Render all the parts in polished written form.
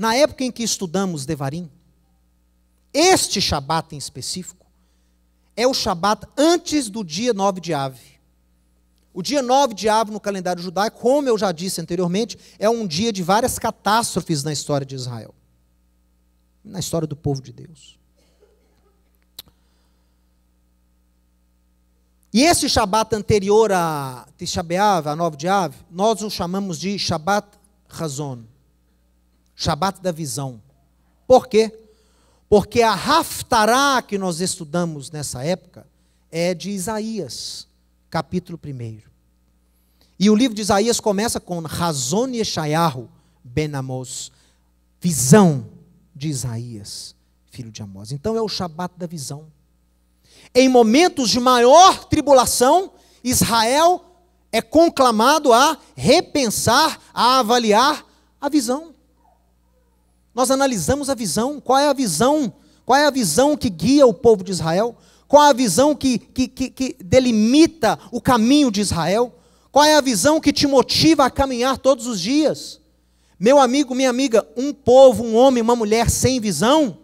na época em que estudamos Devarim, este Shabat em específico, é o Shabat antes do dia 9 de Av. O dia 9 de Av no calendário judaico, como eu já disse anteriormente, é um dia de várias catástrofes na história de Israel, na história do povo de Deus. E esse Shabat anterior a Tisha B'Av, a 9 de Av, nós o chamamos de Shabat Hazon, Shabat da visão. Por quê? Porque a Haftará que nós estudamos nessa época é de Isaías, capítulo 1. E o livro de Isaías começa com Hazon Yeshayahu ben Amos, visão de Isaías, filho de Amós. Então é o Shabat da visão. Em momentos de maior tribulação, Israel é conclamado a repensar, a avaliar a visão. Nós analisamos a visão. Qual é a visão? Qual é a visão que guia o povo de Israel? Qual é a visão que delimita o caminho de Israel? Qual é a visão que te motiva a caminhar todos os dias? Meu amigo, minha amiga, um povo, um homem, uma mulher sem visão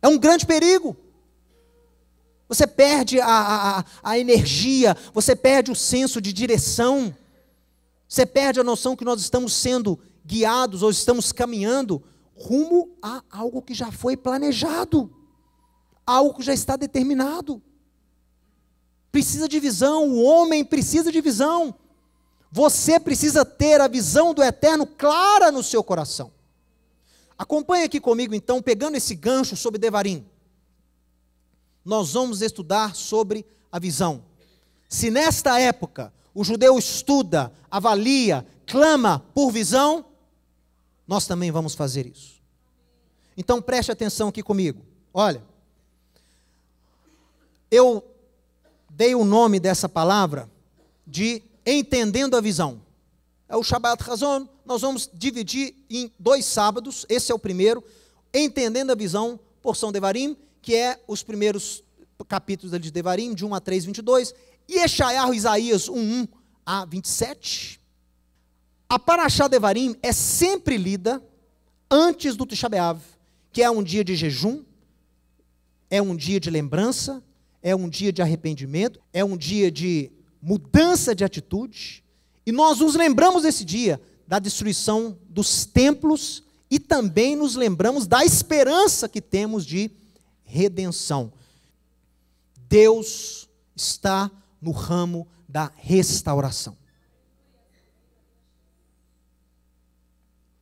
é um grande perigo. Você perde a energia, você perde o senso de direção, você perde a noção que nós estamos sendo guiados ou estamos caminhando rumo a algo que já foi planejado, algo que já está determinado. Precisa de visão, o homem precisa de visão. Você precisa ter a visão do eterno clara no seu coração. Acompanhe aqui comigo então, pegando esse gancho sobre Devarim. Nós vamos estudar sobre a visão. Se nesta época o judeu estuda, avalia, clama por visão, nós também vamos fazer isso. Então preste atenção aqui comigo. Olha, eu dei o nome dessa palavra de entendendo a visão. É o Shabat Hazon. Nós vamos dividir em 2 sábados. Esse é o primeiro, entendendo a visão, porção Devarim, que é os primeiros capítulos de Devarim, de 1 a 3, 22, e Yeshayahu, Isaías 1 a 27. A Parashá Devarim é sempre lida antes do Tisha B'Av, que é um dia de jejum, é um dia de lembrança, é um dia de arrependimento, é um dia de mudança de atitude, e nós nos lembramos desse dia, da destruição dos templos, e também nos lembramos da esperança que temos de redenção. Deus está no ramo da restauração.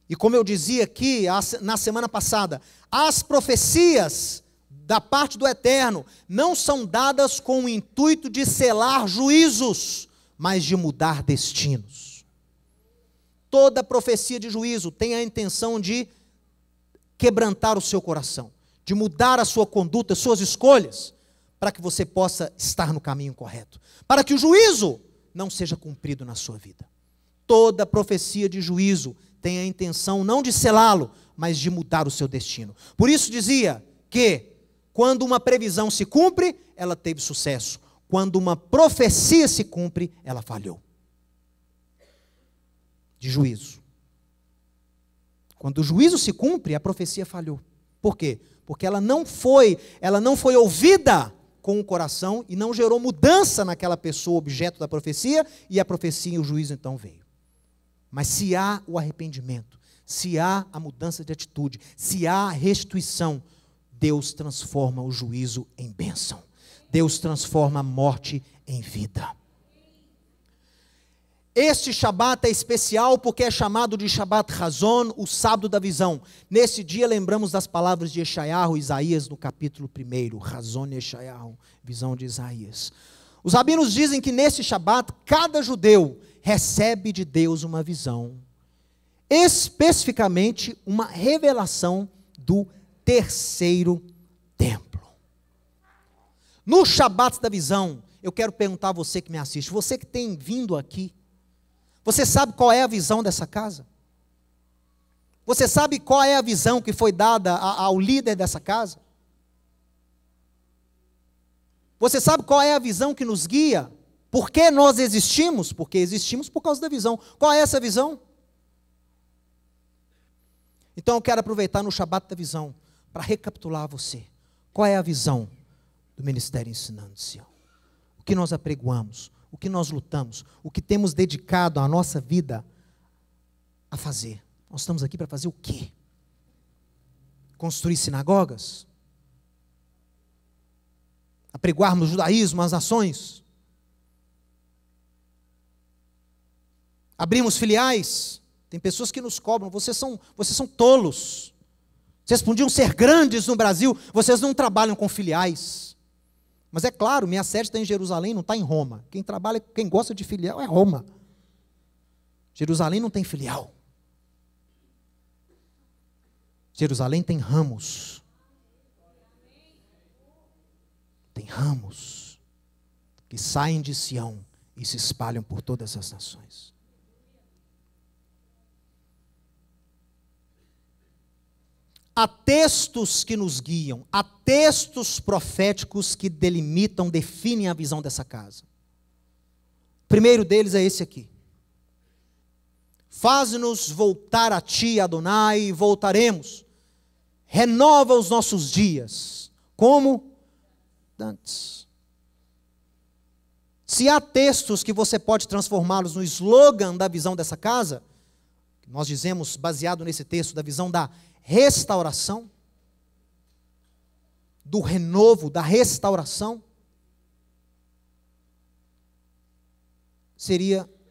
E como eu dizia aqui na semana passada, as profecias da parte do Eterno não são dadas com o intuito de selar juízos, mas de mudar destinos. Toda profecia de juízo tem a intenção de quebrantar o seu coração, de mudar a sua conduta, as suas escolhas, para que você possa estar no caminho correto, para que o juízo não seja cumprido na sua vida. Toda profecia de juízo tem a intenção não de selá-lo, mas de mudar o seu destino. Por isso dizia que, quando uma previsão se cumpre, ela teve sucesso. Quando uma profecia se cumpre, ela falhou. De juízo. Quando o juízo se cumpre, a profecia falhou. Por quê? Porque ela não foi ouvida com o coração e não gerou mudança naquela pessoa, objeto da profecia, e a profecia e o juízo então veio. Mas se há o arrependimento, se há a mudança de atitude, se há a restituição, Deus transforma o juízo em bênção. Deus transforma a morte em vida. Este Shabat é especial porque é chamado de Shabat Hazon, o sábado da visão. Nesse dia lembramos das palavras de Yeshayahu, Isaías, no capítulo 1, Hazon Yeshayahu, visão de Isaías. Os rabinos dizem que nesse Shabat, cada judeu recebe de Deus uma visão, especificamente uma revelação do terceiro templo. No Shabat da visão, eu quero perguntar a você que me assiste, você que tem vindo aqui, você sabe qual é a visão dessa casa? Você sabe qual é a visão que foi dada ao líder dessa casa? Você sabe qual é a visão que nos guia? Por que nós existimos? Porque existimos por causa da visão. Qual é essa visão? Então eu quero aproveitar no Shabat da Visão para recapitular a você. Qual é a visão do Ministério Ensinando Sião? O que nós apregoamos, o que nós lutamos, o que temos dedicado a nossa vida a fazer. Nós estamos aqui para fazer o quê? Construir sinagogas? Apregoarmos o judaísmo às nações? Abrimos filiais? Tem pessoas que nos cobram, vocês são tolos. Vocês podiam ser grandes no Brasil, vocês não trabalham com filiais. Mas é claro, minha sede está em Jerusalém, não está em Roma. Quem gosta de filial é Roma. Jerusalém não tem filial. Jerusalém tem ramos. Tem ramos que saem de Sião e se espalham por todas as nações. Há textos que nos guiam, há textos proféticos que delimitam, definem a visão dessa casa. O primeiro deles é esse aqui. Faz-nos voltar a ti, Adonai, e voltaremos. Renova os nossos dias, como antes. Se há textos que você pode transformá-los no slogan da visão dessa casa, nós dizemos, baseado nesse texto, da visão da restauração, do renovo, da restauração,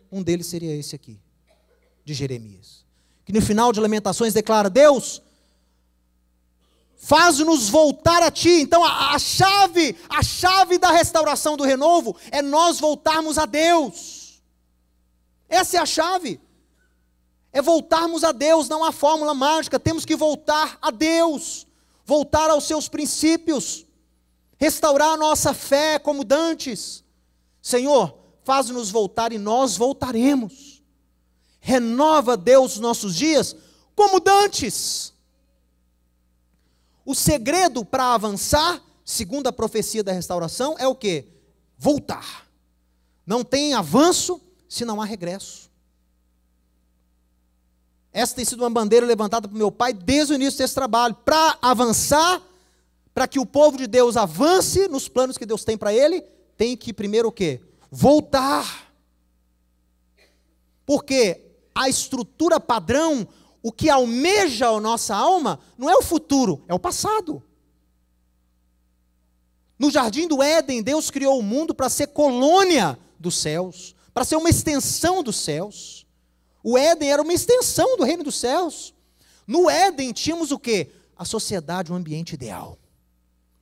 um deles seria esse aqui, de Jeremias, que no final de Lamentações declara: Deus, faz-nos voltar a ti. Então a chave da restauração, do renovo, é nós voltarmos a Deus. Essa é a chave. É voltarmos a Deus, não há fórmula mágica, temos que voltar a Deus, voltar aos seus princípios, restaurar a nossa fé como dantes. Senhor, faz-nos voltar e nós voltaremos. Renova, Deus, os nossos dias como dantes. O segredo para avançar, segundo a profecia da restauração, é o quê? Voltar. Não tem avanço se não há regresso. Essa tem sido uma bandeira levantada por meu pai desde o início desse trabalho. Para avançar, para que o povo de Deus avance nos planos que Deus tem para ele, tem que primeiro o quê? Voltar. Porque a estrutura padrão, o que almeja a nossa alma, não é o futuro, é o passado. No jardim do Éden, Deus criou o mundo para ser colônia dos céus, para ser uma extensão dos céus. O Éden era uma extensão do reino dos céus. No Éden tínhamos o quê? A sociedade, um ambiente ideal.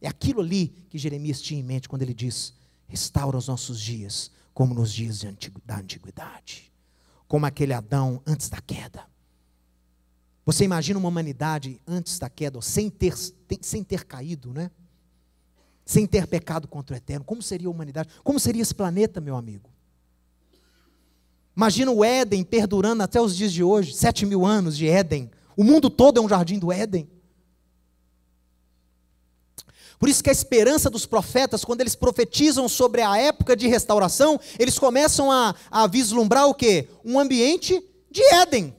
É aquilo ali que Jeremias tinha em mente quando ele diz: restaura os nossos dias, como nos dias da antiguidade. Como aquele Adão antes da queda. Você imagina uma humanidade antes da queda, sem ter caído, né? Sem ter pecado contra o Eterno. Como seria a humanidade? Como seria esse planeta, meu amigo? Imagina o Éden perdurando até os dias de hoje, 7.000 anos de Éden. O mundo todo é um jardim do Éden. Por isso que a esperança dos profetas, quando eles profetizam sobre a época de restauração, eles começam a vislumbrar o quê? Um ambiente de Éden.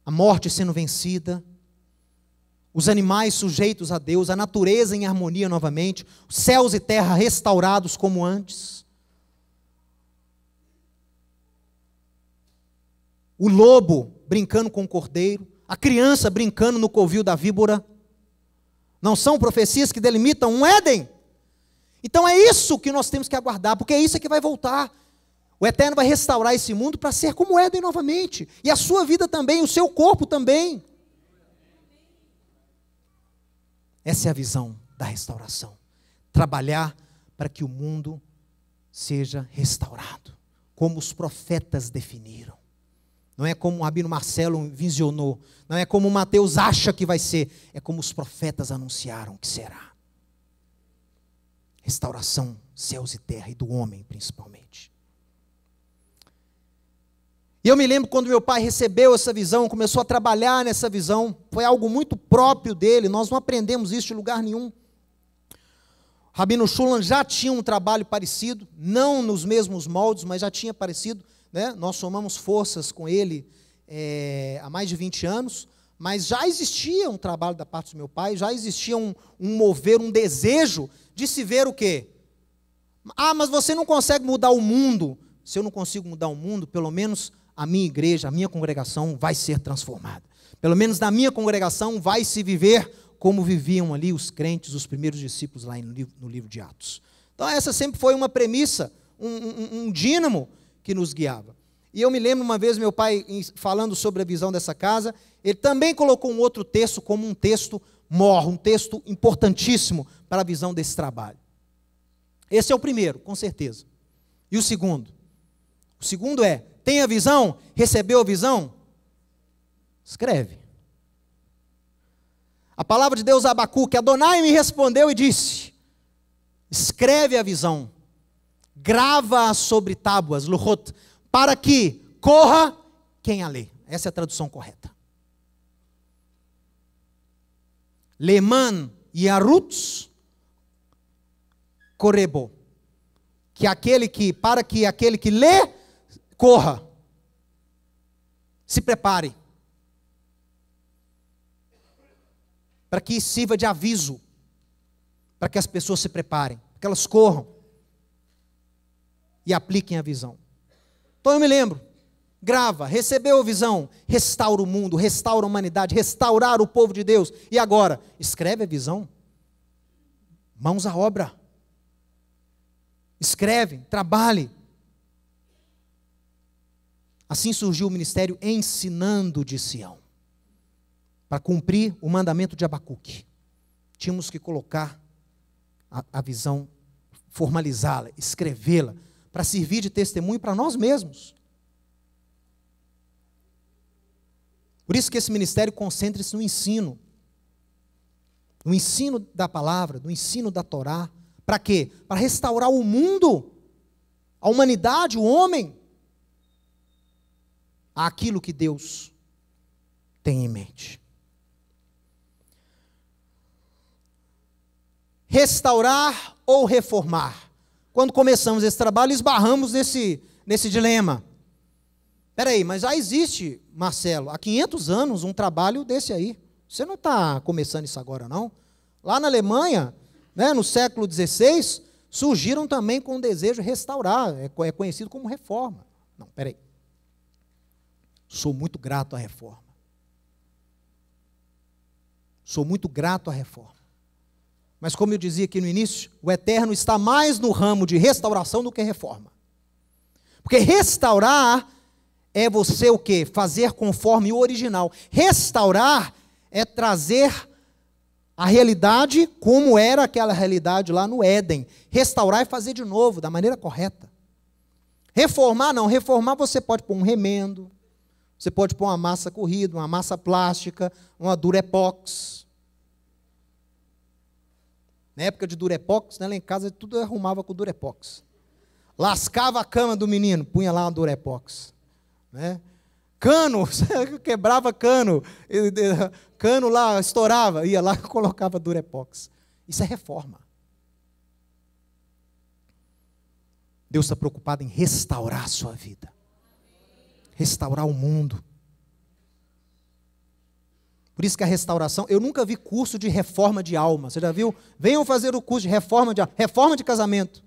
A morte sendo vencida, os animais sujeitos a Deus, a natureza em harmonia novamente, céus e terra restaurados como antes. O lobo brincando com o cordeiro, a criança brincando no covil da víbora. Não são profecias que delimitam um Éden? Então é isso que nós temos que aguardar, porque é isso que vai voltar. O Eterno vai restaurar esse mundo para ser como Éden novamente. E a sua vida também, o seu corpo também. Essa é a visão da restauração. Trabalhar para que o mundo seja restaurado, como os profetas definiram. Não é como o Rabino Marcelo visionou, não é como o Mateus acha que vai ser, é como os profetas anunciaram que será. Restauração, céus e terra, e do homem principalmente. E eu me lembro quando meu pai recebeu essa visão, começou a trabalhar nessa visão, foi algo muito próprio dele, nós não aprendemos isso de lugar nenhum. Rabino Shulam já tinha um trabalho parecido, não nos mesmos moldes, mas já tinha parecido, né? Nós somamos forças com ele há mais de 20 anos, mas já existia um trabalho da parte do meu pai, já existia um mover, um desejo de se ver o quê? Ah, mas você não consegue mudar o mundo. Se eu não consigo mudar o mundo, pelo menos a minha igreja, a minha congregação vai ser transformada. Pelo menos na minha congregação vai se viver como viviam ali os crentes, os primeiros discípulos lá no livro de Atos. Então essa sempre foi uma premissa, um dínamo que nos guiava. E eu me lembro uma vez meu pai falando sobre a visão dessa casa, ele também colocou um outro texto como um texto mor, um texto importantíssimo para a visão desse trabalho. Esse é o primeiro, com certeza. E o segundo? O segundo é, tem a visão? Recebeu a visão? Escreve. A palavra de Deus a Abacuque, Adonai me respondeu e disse, escreve a visão, grava-a sobre tábuas, luchot, para que corra quem a lê. Essa é a tradução correta. Leman yarutz korebo, para que aquele que lê, corra, se prepare, para que sirva de aviso, para que as pessoas se preparem, que elas corram e apliquem a visão. Então eu me lembro, grava, recebeu a visão, restaura o mundo, restaura a humanidade, restaurar o povo de Deus. E agora, escreve a visão, mãos à obra, escreve, trabalhe. Assim surgiu o ministério Ensinando de Sião, para cumprir o mandamento de Abacuque. Tínhamos que colocar a visão, formalizá-la, escrevê-la, para servir de testemunho para nós mesmos. Por isso que esse ministério concentra-se no ensino da palavra, no ensino da Torá. Para quê? Para restaurar o mundo, a humanidade, o homem, àquilo que Deus tem em mente. Restaurar ou reformar? Quando começamos esse trabalho, esbarramos nesse dilema. Espera aí, mas já existe, Marcelo, há 500 anos um trabalho desse aí. Você não está começando isso agora, não? Lá na Alemanha, né, no século XVI, surgiram também com o desejo de restaurar. É conhecido como reforma. Não, espera aí. Sou muito grato à reforma. Sou muito grato à reforma. Mas como eu dizia aqui no início, o eterno está mais no ramo de restauração do que reforma. Porque restaurar é você o quê? Fazer conforme o original. Restaurar é trazer a realidade como era aquela realidade lá no Éden. Restaurar é fazer de novo, da maneira correta. Reformar não. Reformar você pode pôr um remendo, você pode pôr uma massa corrida, uma massa plástica, uma Durepox. Na época de Durepox, né, lá em casa tudo eu arrumava com Durepox. Lascava a cama do menino, punha lá uma Durepox. Né? Cano, quebrava cano, cano lá estourava, ia lá e colocava Durepox. Isso é reforma. Deus está preocupado em restaurar a sua vida, restaurar o mundo. Por isso que a restauração, eu nunca vi curso de reforma de alma. Você já viu? Venham fazer o curso de reforma de casamento.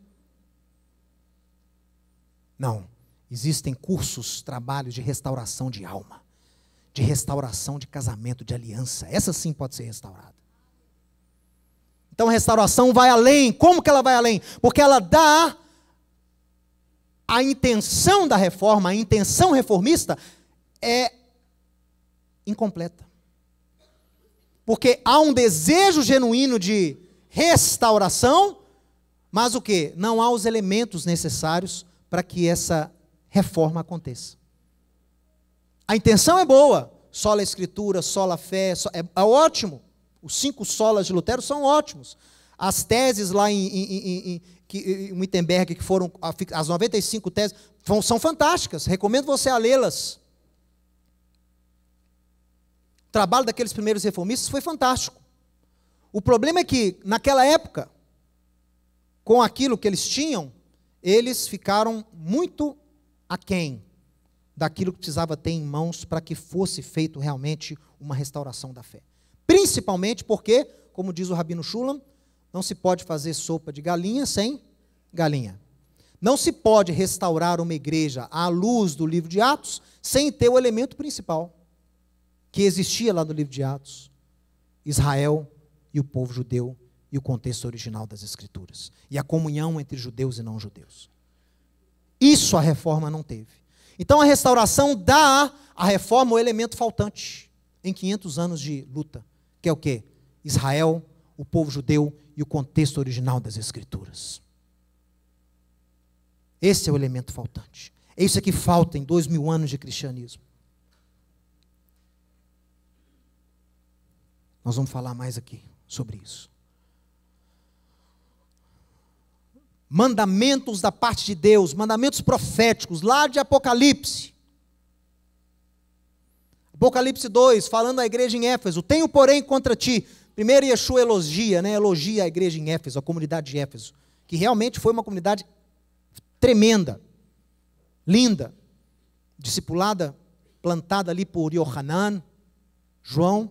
Não. Existem cursos, trabalhos de restauração de alma, de restauração de casamento, de aliança. Essa sim pode ser restaurada. Então a restauração vai além. Como que ela vai além? Porque ela dá a intenção da reforma, a intenção reformista é incompleta. Porque há um desejo genuíno de restauração, mas o quê? Não há os elementos necessários para que essa reforma aconteça. A intenção é boa, sola a escritura, sola a fé, é ótimo. Os 5 solas de Lutero são ótimos. As teses lá em Wittenberg, que foram as 95 teses, são fantásticas, recomendo você a lê-las. O trabalho daqueles primeiros reformistas foi fantástico. O problema é que, naquela época, com aquilo que eles tinham, eles ficaram muito aquém daquilo que precisava ter em mãos para que fosse feito realmente uma restauração da fé. Principalmente porque, como diz o Rabino Shulam, não se pode fazer sopa de galinha sem galinha. Não se pode restaurar uma igreja à luz do livro de Atos sem ter o elemento principal que existia lá no livro de Atos: Israel e o povo judeu e o contexto original das Escrituras. E a comunhão entre judeus e não judeus. Isso a reforma não teve. Então a restauração dá à reforma o elemento faltante em 500 anos de luta, que é o quê? Israel, o povo judeu e o contexto original das Escrituras. Esse é o elemento faltante. É isso que falta em 2000 anos de cristianismo. Nós vamos falar mais aqui sobre isso. Mandamentos da parte de Deus, mandamentos proféticos, lá de Apocalipse. Apocalipse 2, falando à igreja em Éfeso: tenho, porém, contra ti. Primeiro Yeshua elogia a igreja em Éfeso, a comunidade de Éfeso, que realmente foi uma comunidade tremenda, linda, discipulada, plantada ali por Yohanan, João.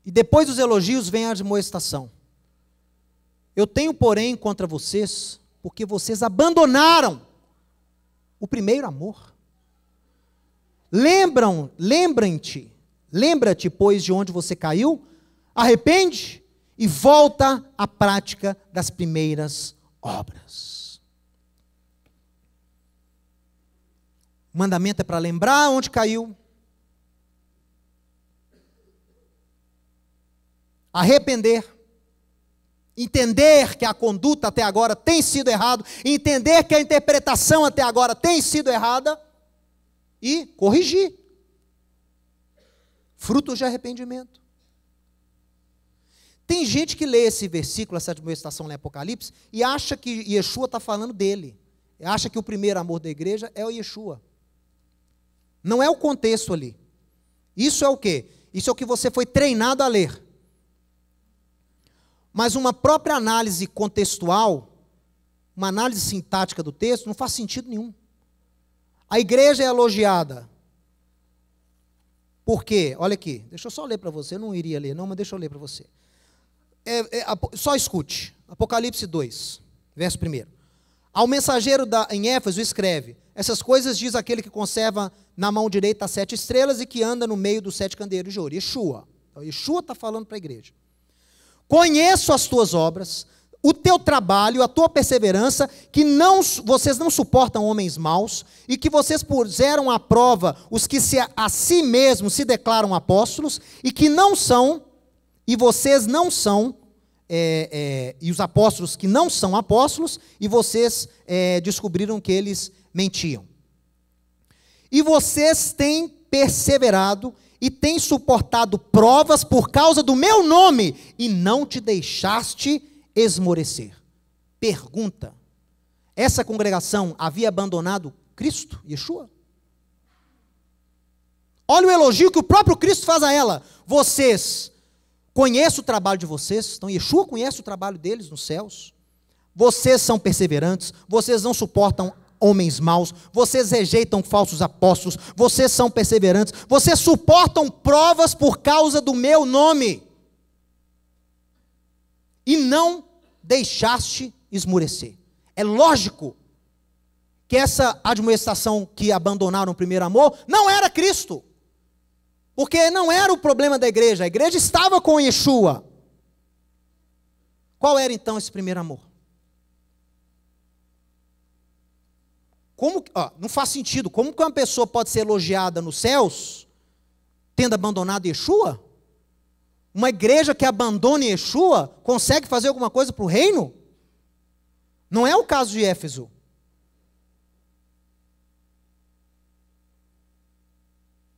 E depois dos elogios vem a admoestação. Eu tenho, porém, contra vocês, porque vocês abandonaram o primeiro amor. Lembra-te, pois, de onde você caiu, arrepende e volta à prática das primeiras obras. O mandamento é para lembrar onde caiu, arrepender, entender que a conduta até agora tem sido errada, entender que a interpretação até agora tem sido errada e corrigir. Frutos de arrependimento. Tem gente que lê esse versículo, essa admoestação lá em Apocalipse, e acha que Yeshua está falando dele. Acha que o primeiro amor da igreja é o Yeshua. Não é o contexto ali. Isso é o quê? Isso é o que você foi treinado a ler. Mas uma própria análise contextual, uma análise sintática do texto, não faz sentido nenhum. A igreja é elogiada. Por quê? Olha aqui, deixa eu só ler para você, eu não iria ler não, mas deixa eu ler para você. Só escute, Apocalipse 2, verso 1. Ao mensageiro em Éfeso escreve: essas coisas diz aquele que conserva na mão direita as 7 estrelas e que anda no meio dos 7 candeeiros de ouro. Yeshua. Então, Yeshua está falando para a igreja. Conheço as tuas obras, o teu trabalho, a tua perseverança, que vocês não suportam homens maus, e que vocês puseram à prova os que a si mesmos se declaram apóstolos, e que não são, e vocês não são, e os apóstolos que não são apóstolos, e vocês descobriram que eles mentiam. E vocês têm perseverado e têm suportado provas por causa do meu nome, e não te deixaste esmorecer. Pergunta: essa congregação havia abandonado Cristo, Yeshua? Olha o elogio que o próprio Cristo faz a ela. Vocês conhecem o trabalho de vocês, então Yeshua conhece o trabalho deles nos céus. Vocês são perseverantes, vocês não suportam homens maus, vocês rejeitam falsos apóstolos, vocês são perseverantes, vocês suportam provas por causa do meu nome, e não deixaste esmurecer. É lógico que essa admoestação que abandonaram o primeiro amor não era Cristo, porque não era o problema da igreja, a igreja estava com Yeshua. Qual era então esse primeiro amor? Não faz sentido. Como que uma pessoa pode ser elogiada nos céus tendo abandonado Yeshua? Uma igreja que abandone Yeshua consegue fazer alguma coisa para o reino? Não é o caso de Éfeso.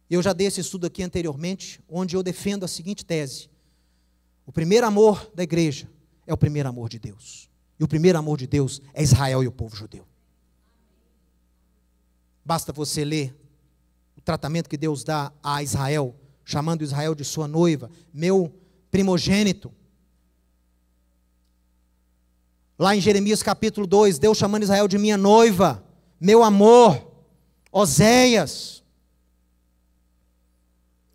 Eu já dei esse estudo aqui anteriormente, onde eu defendo a seguinte tese: o primeiro amor da igreja é o primeiro amor de Deus. E o primeiro amor de Deus é Israel e o povo judeu. Basta você ler o tratamento que Deus dá a Israel, chamando Israel de sua noiva, meu primogênito. Lá em Jeremias capítulo 2, Deus chamando Israel de minha noiva, meu amor, Oséias.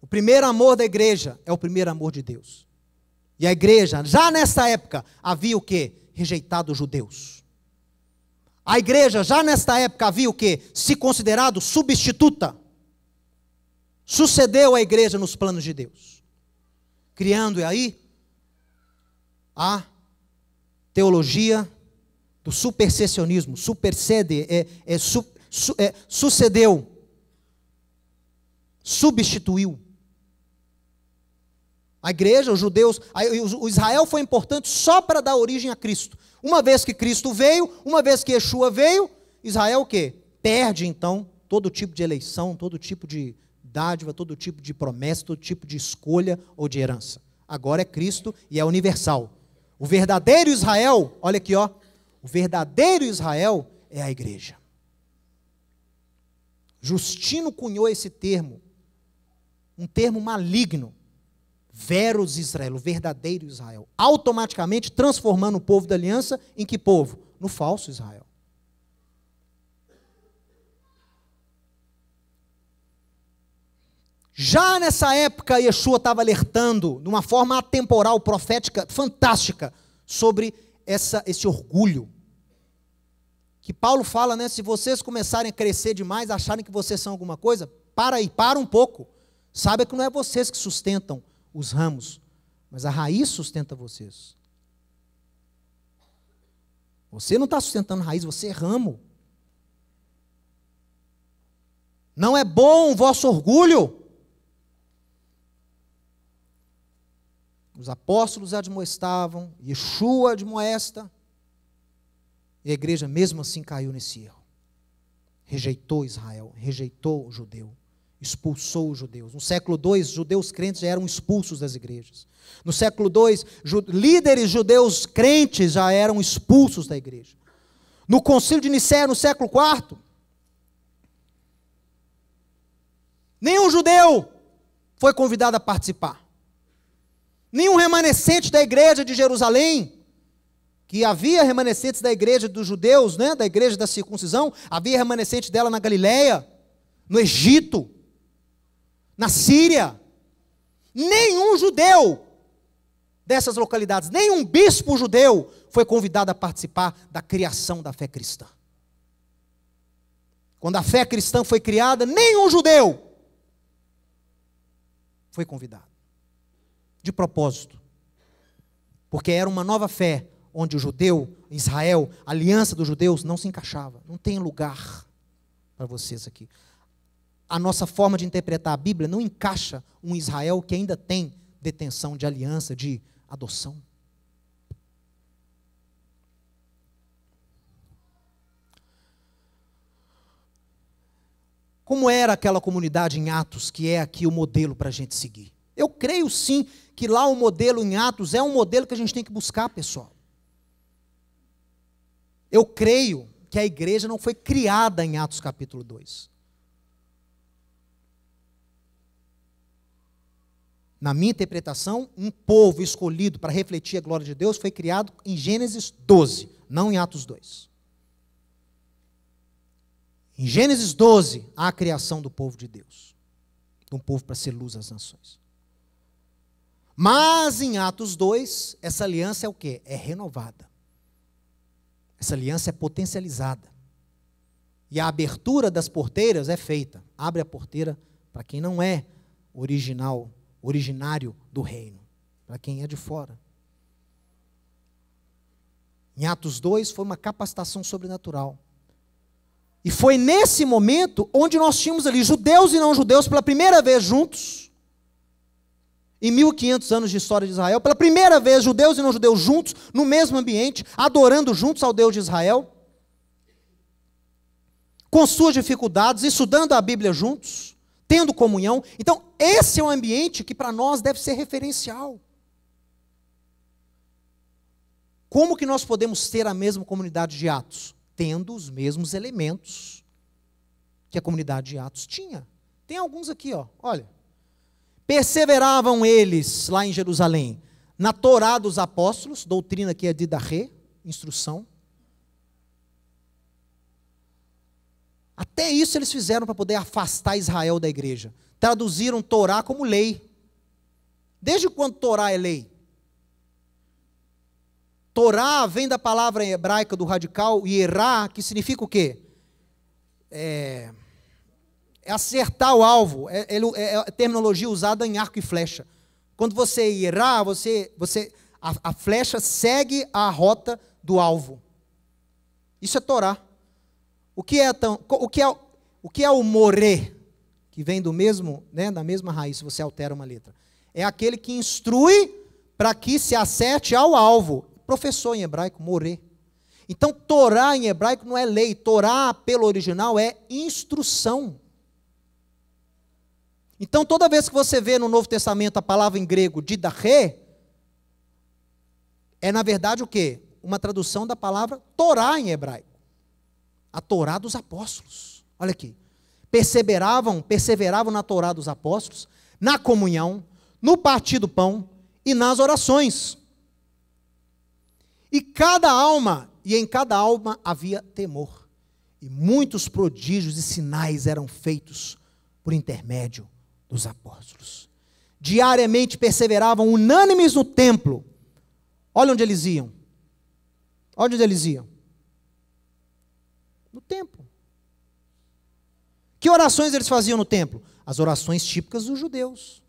O primeiro amor da igreja é o primeiro amor de Deus. E a igreja, já nessa época, havia o quê? Rejeitado os judeus. A igreja, já nesta época, havia o quê? Se considerado substituta. Sucedeu a igreja nos planos de Deus. Criando aí a teologia do supersessionismo. Supersede, sucedeu. Substituiu. A igreja, os judeus, o Israel foi importante só para dar origem a Cristo. Uma vez que Cristo veio, uma vez que Yeshua veio, Israel o quê? Perde então todo tipo de eleição, todo tipo de dádiva, todo tipo de promessa, todo tipo de escolha ou de herança. Agora é Cristo e é universal. O verdadeiro Israel, olha aqui, ó, o verdadeiro Israel é a igreja. Justino cunhou esse termo, um termo maligno, Verus Israel, o verdadeiro Israel, automaticamente transformando o povo da aliança em que povo? No falso Israel. Já nessa época, Yeshua estava alertando, de uma forma atemporal, profética, fantástica, sobre esse orgulho. Que Paulo fala, né? Se vocês começarem a crescer demais, acharem que vocês são alguma coisa, para aí, para um pouco. Saiba que não é vocês que sustentam os ramos, mas a raiz sustenta vocês. Você não está sustentando raiz, você é ramo. Não é bom o vosso orgulho. Os apóstolos admoestavam, Yeshua admoesta, e a igreja mesmo assim caiu nesse erro. Rejeitou Israel, rejeitou o judeu, expulsou os judeus. No século II, judeus crentes já eram expulsos das igrejas. No século II, líderes judeus crentes já eram expulsos da igreja. No concílio de Nicéia, no século IV, nenhum judeu foi convidado a participar. Nenhum remanescente da igreja de Jerusalém, que havia remanescentes da igreja dos judeus, né, da igreja da circuncisão, havia remanescente dela na Galileia, no Egito, na Síria. Nenhum judeu dessas localidades, nenhum bispo judeu foi convidado a participar da criação da fé cristã. Quando a fé cristã foi criada, nenhum judeu foi convidado. De propósito. Porque era uma nova fé, onde o judeu, Israel, a aliança dos judeus não se encaixava. Não tem lugar para vocês aqui. A nossa forma de interpretar a Bíblia não encaixa um Israel que ainda tem detenção de aliança, de adoção. Como era aquela comunidade em Atos, que é aqui o modelo para a gente seguir? Eu creio sim que lá o modelo em Atos é um modelo que a gente tem que buscar, pessoal. Eu creio que a igreja não foi criada em Atos capítulo 2. Na minha interpretação, um povo escolhido para refletir a glória de Deus foi criado em Gênesis 12, não em Atos 2. Em Gênesis 12, há a criação do povo de Deus. De um povo para ser luz às nações. Mas em Atos 2, essa aliança é o quê? É renovada. Essa aliança é potencializada. E a abertura das porteiras é feita. Abre a porteira para quem não é originário do reino. Para quem é de fora. Em Atos 2 foi uma capacitação sobrenatural. E foi nesse momento onde nós tínhamos ali judeus e não judeus pela primeira vez juntos. Em 1500 anos de história de Israel, pela primeira vez, judeus e não judeus juntos, no mesmo ambiente, adorando juntos ao Deus de Israel, com suas dificuldades, estudando a Bíblia juntos, tendo comunhão. Então, esse é um ambiente que para nós deve ser referencial. Como que nós podemos ter a mesma comunidade de Atos? Tendo os mesmos elementos que a comunidade de Atos tinha. Tem alguns aqui, ó, olha. Perseveravam eles lá em Jerusalém na Torá dos apóstolos, doutrina que é de Didahê, instrução. Até isso eles fizeram para poder afastar Israel da igreja. Traduziram Torá como lei. Desde quando Torá é lei? Torá vem da palavra hebraica do radical ierá, que significa o quê? É acertar o alvo. É a terminologia usada em arco e flecha. Quando você ierá, a flecha segue a rota do alvo. Isso é Torá. O que é o morê? Que vem do mesmo, né, da mesma raiz, se você altera uma letra. É aquele que instrui para que se acerte ao alvo. Professor em hebraico, morê. Então, Torá em hebraico não é lei. Torá, pelo original, é instrução. Então, toda vez que você vê no Novo Testamento a palavra em grego, didache, é na verdade o quê? Uma tradução da palavra Torá em hebraico. A Torá dos apóstolos. Olha aqui. Perseveravam na Torá dos apóstolos, na comunhão, no partir do pão e nas orações. E em cada alma havia temor. E muitos prodígios e sinais eram feitos por intermédio dos apóstolos. Diariamente perseveravam unânimes no templo. Olha onde eles iam. Olha onde eles iam. No templo. Que orações eles faziam no templo? As orações típicas dos judeus.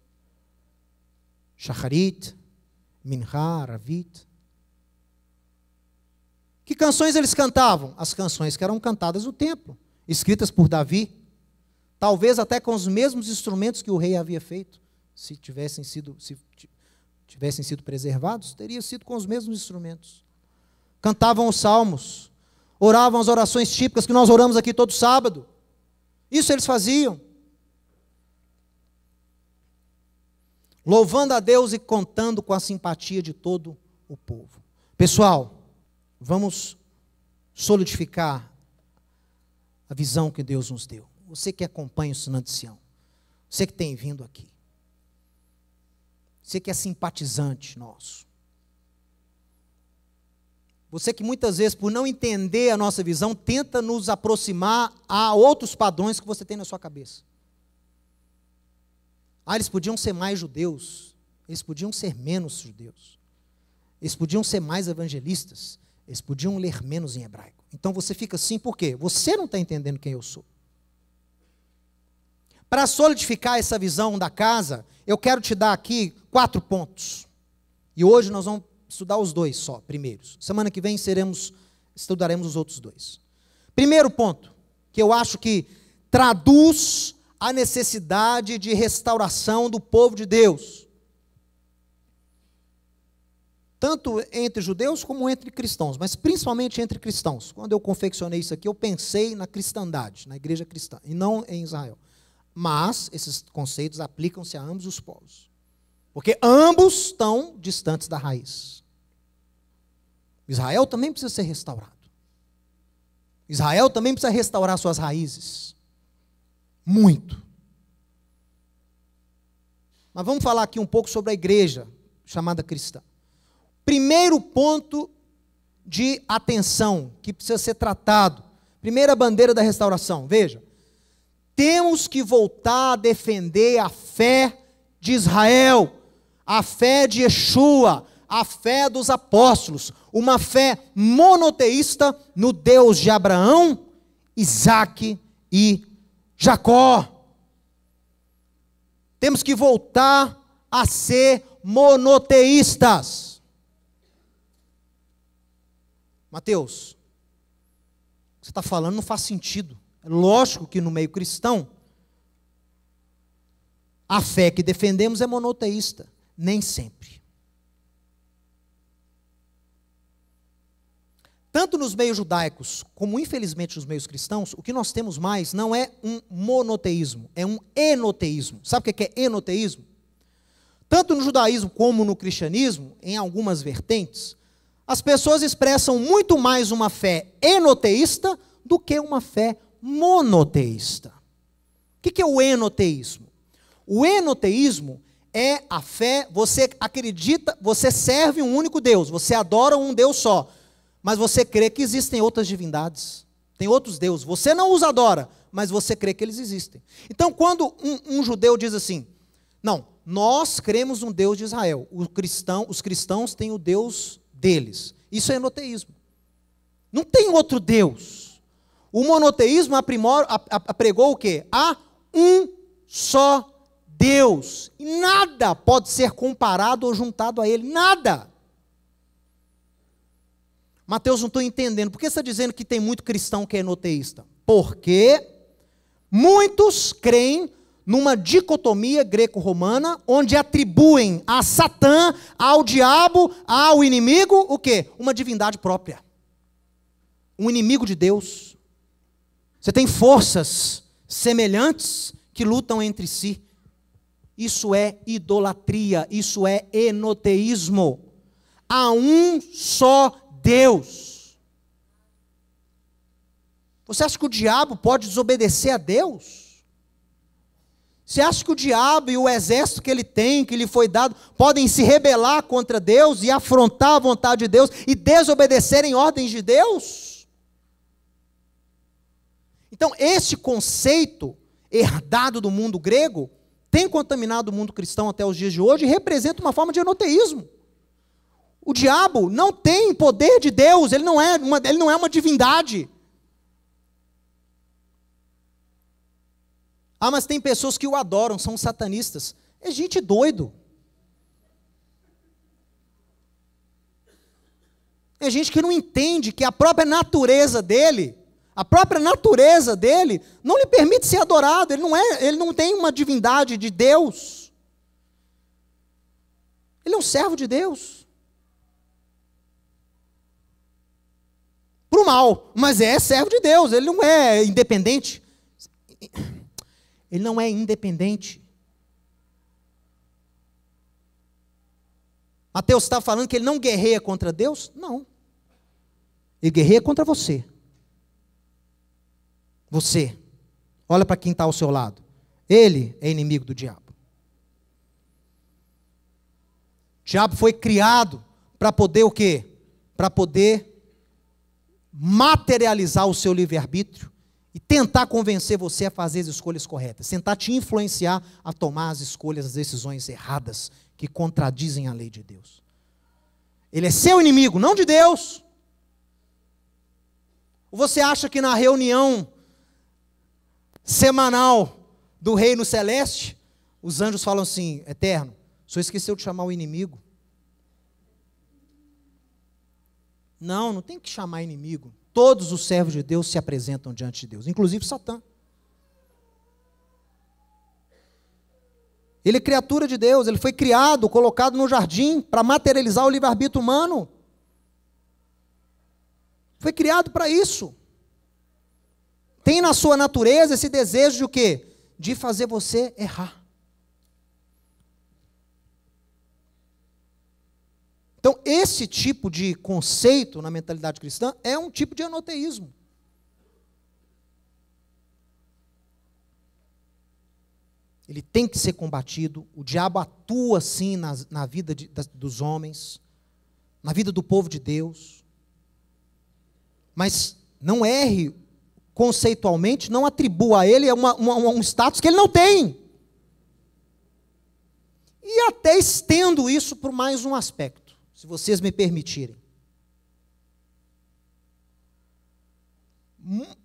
Shacharit, Minchá, Ravit. Que canções eles cantavam? As canções que eram cantadas no templo, escritas por Davi, talvez até com os mesmos instrumentos que o rei havia feito, se tivessem sido preservados, teria sido com os mesmos instrumentos. Cantavam os salmos, oravam as orações típicas que nós oramos aqui todo sábado. Isso eles faziam. Louvando a Deus e contando com a simpatia de todo o povo. Pessoal, vamos solidificar a visão que Deus nos deu. Você que acompanha o Sinal de Sião, você que tem vindo aqui, você que é simpatizante nosso, você que muitas vezes, por não entender a nossa visão, tenta nos aproximar a outros padrões que você tem na sua cabeça. Eles podiam ser mais judeus, eles podiam ser menos judeus, eles podiam ser mais evangelistas, eles podiam ler menos em hebraico. Então você fica assim, por quê? Você não está entendendo quem eu sou. Para solidificar essa visão da casa, eu quero te dar aqui 4 pontos. E hoje nós vamos estudar os 2 só, primeiros. Semana que vem estudaremos os outros 2. Primeiro ponto, que eu acho que traduz a necessidade de restauração do povo de Deus. Tanto entre judeus como entre cristãos, mas principalmente entre cristãos. Quando eu confeccionei isso aqui, eu pensei na cristandade, na igreja cristã, e não em Israel. Mas esses conceitos aplicam-se a ambos os povos. Porque ambos estão distantes da raiz. Israel também precisa ser restaurado. Israel também precisa restaurar suas raízes. Muito. Mas vamos falar aqui um pouco sobre a igreja chamada cristã. Primeiro ponto de atenção que precisa ser tratado. Primeira bandeira da restauração. Veja. Temos que voltar a defender a fé de Israel, a fé de Yeshua, a fé dos apóstolos, uma fé monoteísta no Deus de Abraão, Isaque e Jacó. Temos que voltar a ser monoteístas. Mateus, o que você está falando não faz sentido. É lógico que no meio cristão, a fé que defendemos é monoteísta. Nem sempre. Tanto nos meios judaicos, como infelizmente nos meios cristãos, o que nós temos mais não é um monoteísmo, é um enoteísmo. Sabe o que é enoteísmo? Tanto no judaísmo como no cristianismo, em algumas vertentes, as pessoas expressam muito mais uma fé enoteísta do que uma fé monoteísta. O que é o enoteísmo? O enoteísmo é a fé, você acredita, você serve um único Deus, você adora um Deus só, mas você crê que existem outras divindades, tem outros deuses. Você não os adora, mas você crê que eles existem. Então, quando um judeu diz assim, não, nós cremos no Deus de Israel, os cristãos têm o Deus deles. Isso é enoteísmo. Não tem outro Deus. O monoteísmo apregou o quê? Há um só Deus. E nada pode ser comparado ou juntado a Ele. Nada. Mateus, não estou entendendo. Por que você está dizendo que tem muito cristão que é enoteísta? Porque muitos creem numa dicotomia greco-romana, onde atribuem a Satã, ao diabo, ao inimigo, o quê? Uma divindade própria. Um inimigo de Deus. Você tem forças semelhantes que lutam entre si. Isso é idolatria, isso é enoteísmo. Há um só Deus. Você acha que o diabo pode desobedecer a Deus? Você acha que o diabo e o exército que ele tem, que lhe foi dado, podem se rebelar contra Deus e afrontar a vontade de Deus e desobedecerem ordens de Deus? Então, este conceito herdado do mundo grego tem contaminado o mundo cristão até os dias de hoje e representa uma forma de enoteísmo. O diabo não tem poder de Deus, ele não é uma divindade. Ah, mas tem pessoas que o adoram, são satanistas. É gente doido. É gente que não entende que a própria natureza dele não lhe permite ser adorado. Ele não tem uma divindade de Deus. Ele é um servo de Deus. Para o mal, mas é servo de Deus, ele não é independente. Ele não é independente. Mateus está falando que ele não guerreia contra Deus? Não. Ele guerreia contra você. Você. Olha para quem está ao seu lado. Ele é inimigo do diabo. O diabo foi criado para poder o quê? Para poder materializar o seu livre-arbítrio e tentar convencer você a fazer as escolhas corretas, tentar te influenciar a tomar as escolhas, as decisões erradas, que contradizem a lei de Deus. Ele é seu inimigo, não de Deus. Ou você acha que na reunião semanal do Reino Celeste, os anjos falam assim, Eterno, o senhor esqueceu de chamar o inimigo? Não tem que chamar inimigo. Todos os servos de Deus se apresentam diante de Deus, inclusive Satã. Ele é criatura de Deus, ele foi criado, colocado no jardim para materializar o livre-arbítrio humano. Foi criado para isso. Tem na sua natureza esse desejo de o quê? De fazer você errar. Então, esse tipo de conceito na mentalidade cristã é um tipo de enoteísmo. Ele tem que ser combatido. O diabo atua sim na vida dos homens, na vida do povo de Deus. Mas não erre conceitualmente, não atribua a ele um status que ele não tem. E até estendo isso por mais um aspecto, se vocês me permitirem.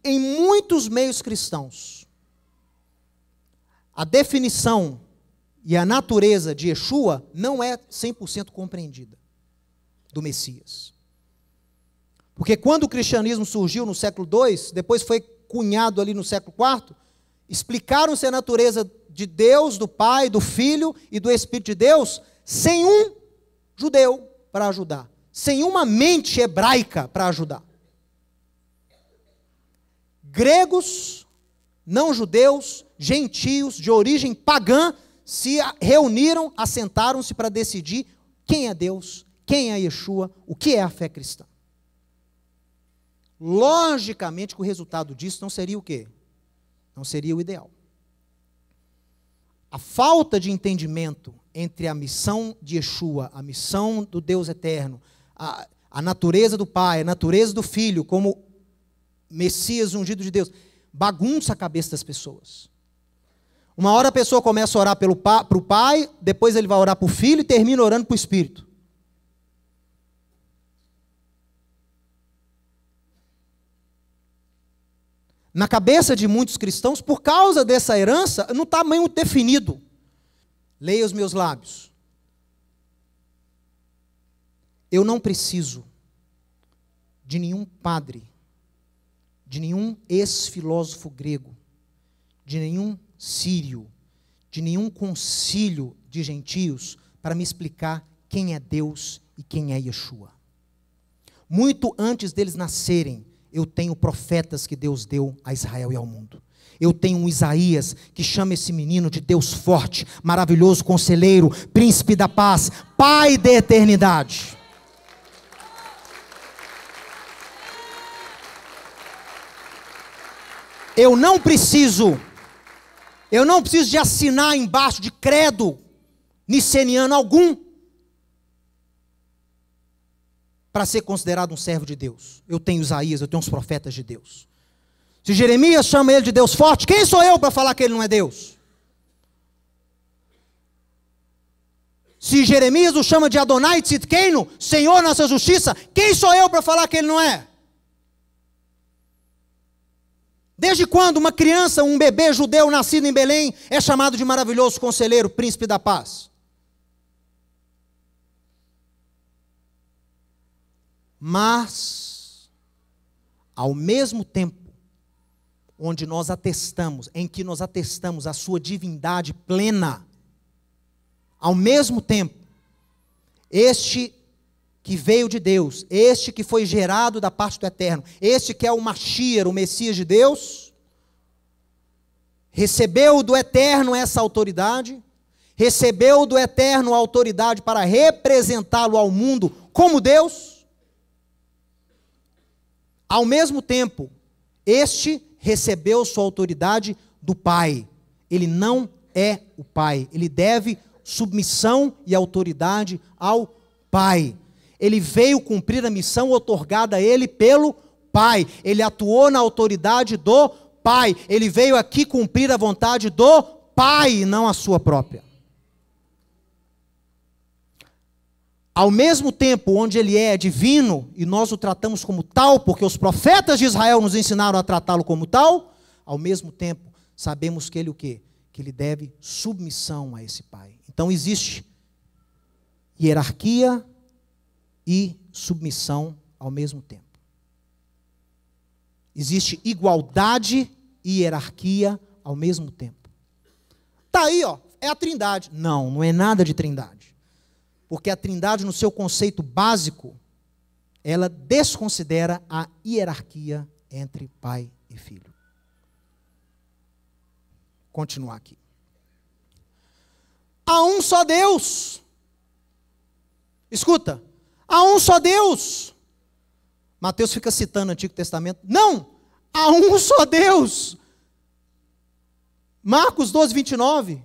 Em muitos meios cristãos, a definição e a natureza de Yeshua não é 100% compreendida, do Messias. Porque quando o cristianismo surgiu no século II, depois foi cunhado ali no século IV, explicaram-se a natureza de Deus, do Pai, do Filho e do Espírito de Deus, sem um judeu para ajudar, sem uma mente hebraica para ajudar. Gregos, não-judeus, gentios, de origem pagã, se reuniram, assentaram-se para decidir quem é Deus, quem é Yeshua, o que é a fé cristã. Logicamente, o resultado disso não seria o quê? Não seria o ideal. A falta de entendimento entre a missão de Yeshua, a missão do Deus eterno, a natureza do Pai, a natureza do Filho, como Messias ungido de Deus, bagunça a cabeça das pessoas. Uma hora a pessoa começa a orar para o Pai, depois ele vai orar para o Filho e termina orando para o Espírito. Na cabeça de muitos cristãos, por causa dessa herança, não está muito definido. Leia os meus lábios. Eu não preciso de nenhum padre, de nenhum ex-filósofo grego, de nenhum sírio, de nenhum concílio de gentios para me explicar quem é Deus e quem é Yeshua. Muito antes deles nascerem, eu tenho profetas que Deus deu a Israel e ao mundo. Eu tenho um Isaías que chama esse menino de Deus forte, maravilhoso conselheiro, príncipe da paz, pai da eternidade. Eu não preciso de assinar embaixo de credo niceniano algum para ser considerado um servo de Deus. Eu tenho Isaías, eu tenho os profetas de Deus. Se Jeremias chama ele de Deus forte, quem sou eu para falar que ele não é Deus? Se Jeremias o chama de Adonai Tzidkenu, Senhor nossa justiça, quem sou eu para falar que ele não é? Desde quando uma criança, um bebê judeu nascido em Belém, é chamado de maravilhoso conselheiro, príncipe da paz? Mas, ao mesmo tempo, em que nós atestamos a sua divindade plena, ao mesmo tempo, este que veio de Deus, este que foi gerado da parte do Eterno, este que é o Mashiach, o Messias de Deus, recebeu do Eterno essa autoridade, recebeu do Eterno a autoridade para representá-lo ao mundo como Deus. Ao mesmo tempo, este recebeu sua autoridade do Pai. Ele não é o Pai, ele deve submissão e autoridade ao Pai. Ele veio cumprir a missão outorgada a ele pelo Pai. Ele atuou na autoridade do Pai. Ele veio aqui cumprir a vontade do Pai, não a sua própria. Ao mesmo tempo onde ele é divino, e nós o tratamos como tal, porque os profetas de Israel nos ensinaram a tratá-lo como tal, ao mesmo tempo sabemos que ele o quê? Que ele deve submissão a esse Pai. Então existe hierarquia e submissão ao mesmo tempo. Existe igualdade e hierarquia ao mesmo tempo. Está aí, ó, é a trindade. Não, não é nada de trindade. Porque a trindade, no seu conceito básico, ela desconsidera a hierarquia entre pai e filho. Continuar aqui. Há um só Deus. Escuta. Há um só Deus. Mateus fica citando o Antigo Testamento. Não, há um só Deus. Marcos 12, 29.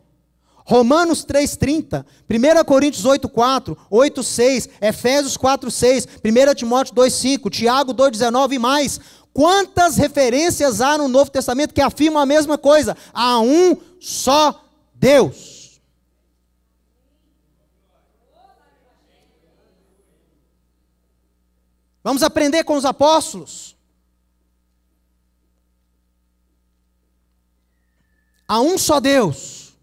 Romanos 3, 30. 1 Coríntios 8, 4. 8, 6. Efésios 4, 6. 1 Timóteo 2, 5. Tiago 2, 19 e mais. Quantas referências há no Novo Testamento que afirmam a mesma coisa? Há um só Deus. Vamos aprender com os apóstolos. Há um só Deus,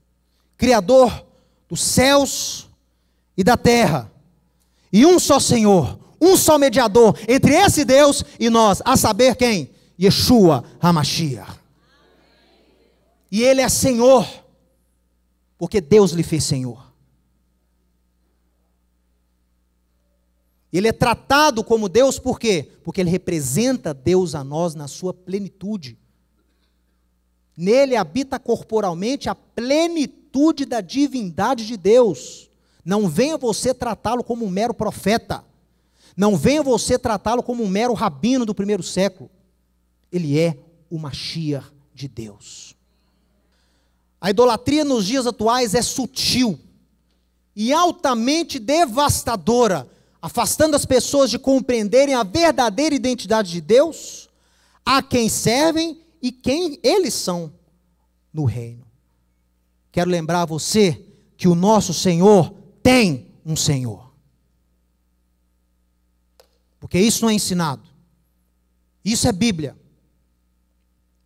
Criador dos céus e da terra, e um só Senhor, um só mediador entre esse Deus e nós, a saber quem? Yeshua HaMashiach. E Ele é Senhor, porque Deus lhe fez Senhor. Ele é tratado como Deus por quê? Porque Ele representa Deus a nós na sua plenitude. Nele habita corporalmente a plenitude da divindade de Deus. Não venha você tratá-lo como um mero profeta. Não venha você tratá-lo como um mero rabino do primeiro século. Ele é o Mashiach de Deus. A idolatria nos dias atuais é sutil e altamente devastadora, afastando as pessoas de compreenderem a verdadeira identidade de Deus, a quem servem e quem eles são no reino. Quero lembrar a você que o nosso Senhor tem um Senhor. Porque isso não é ensinado. Isso é Bíblia.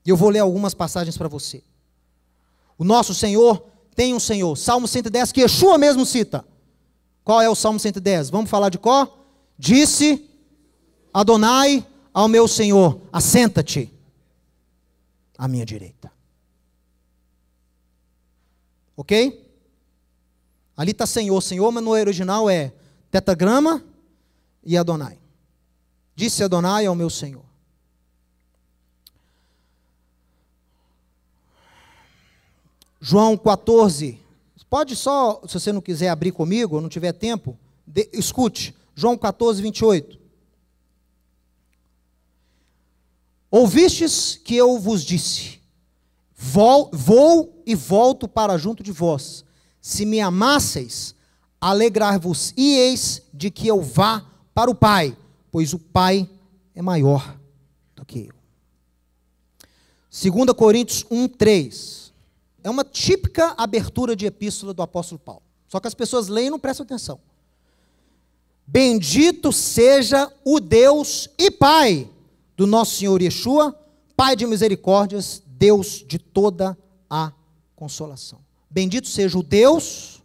E eu vou ler algumas passagens para você. O nosso Senhor tem um Senhor. Salmo 110, que Yeshua mesmo cita. Qual é o Salmo 110? Vamos falar de qual? Disse Adonai ao meu Senhor, assenta-te à minha direita. Ok? Ali está Senhor, Senhor, mas no original é tetragrama e Adonai. Disse Adonai ao meu Senhor. João 14. Pode só, se você não quiser abrir comigo, ou não tiver tempo, escute. João 14, 28. Ouvistes que eu vos disse, vou e volto para junto de vós. Se me amasseis, alegrar-vos-ieis de que eu vá para o Pai, pois o Pai é maior do que eu. 2 Coríntios 1, 3. É uma típica abertura de epístola do apóstolo Paulo. Só que as pessoas leem e não prestam atenção. Bendito seja o Deus e Pai do nosso Senhor Yeshua, Pai de misericórdias, Deus de toda a consolação. Bendito seja o Deus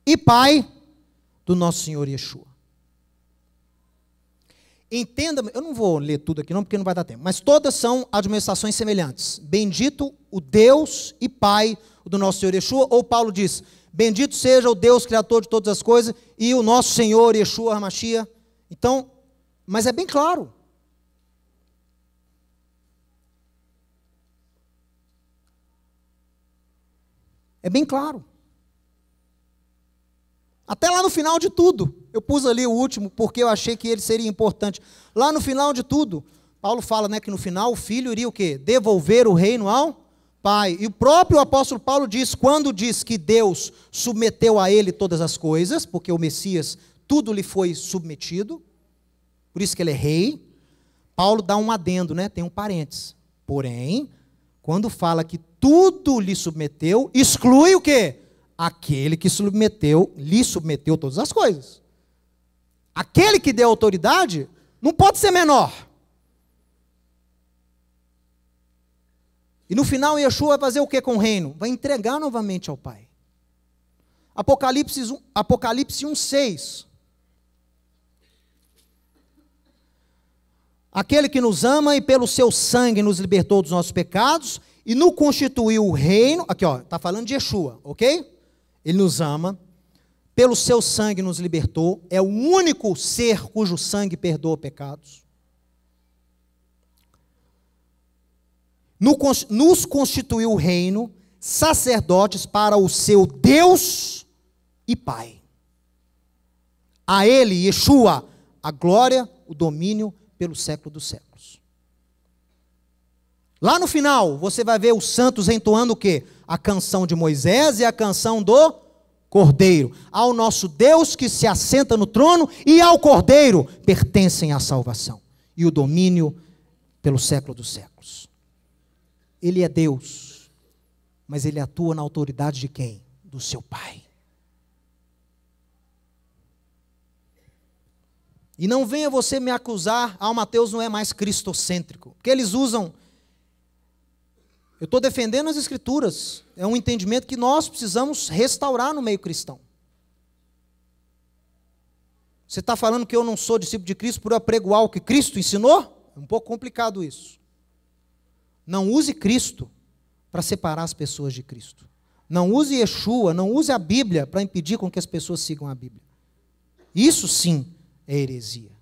e Pai do nosso Senhor Yeshua. Entenda, eu não vou ler tudo aqui não, porque não vai dar tempo, mas todas são admoestações semelhantes. Bendito o Deus e Pai do nosso Senhor Yeshua, ou Paulo diz, bendito seja o Deus criador de todas as coisas, e o nosso Senhor Yeshua HaMashiach. Então, mas é bem claro. É bem claro. Até lá no final de tudo. Eu pus ali o último, porque eu achei que ele seria importante. Lá no final de tudo, Paulo fala, né, que no final o filho iria o quê? Devolver o reino ao Pai. E o próprio apóstolo Paulo diz, quando diz que Deus submeteu a ele todas as coisas, porque o Messias, tudo lhe foi submetido, por isso que ele é rei, Paulo dá um adendo, né, tem um parênteses. Porém, quando fala que tudo lhe submeteu, exclui o quê? Aquele que lhe submeteu todas as coisas. Aquele que deu autoridade não pode ser menor. E no final, Yeshua vai fazer o que com o reino? Vai entregar novamente ao Pai. Apocalipse 1:6. Aquele que nos ama e pelo seu sangue nos libertou dos nossos pecados e nos constituiu o reino. Aqui, ó, está falando de Yeshua, ok? Ele nos ama, pelo seu sangue nos libertou, é o único ser cujo sangue perdoa pecados. Nos constituiu o reino, sacerdotes para o seu Deus e Pai. A ele, Yeshua, a glória, o domínio pelo século dos séculos. Lá no final, você vai ver os santos entoando o quê? A canção de Moisés e a canção do Cordeiro. Ao nosso Deus que se assenta no trono e ao Cordeiro pertencem a salvação e o domínio pelo século dos séculos. Ele é Deus, mas ele atua na autoridade de quem? Do seu Pai. E não venha você me acusar, Mateus não é mais cristocêntrico, porque eles usam. Eu estou defendendo as Escrituras. É um entendimento que nós precisamos restaurar no meio cristão. Você está falando que eu não sou discípulo de Cristo por apregoar o que Cristo ensinou? É um pouco complicado isso. Não use Cristo para separar as pessoas de Cristo. Não use Yeshua, não use a Bíblia para impedir com que as pessoas sigam a Bíblia. Isso sim é heresia.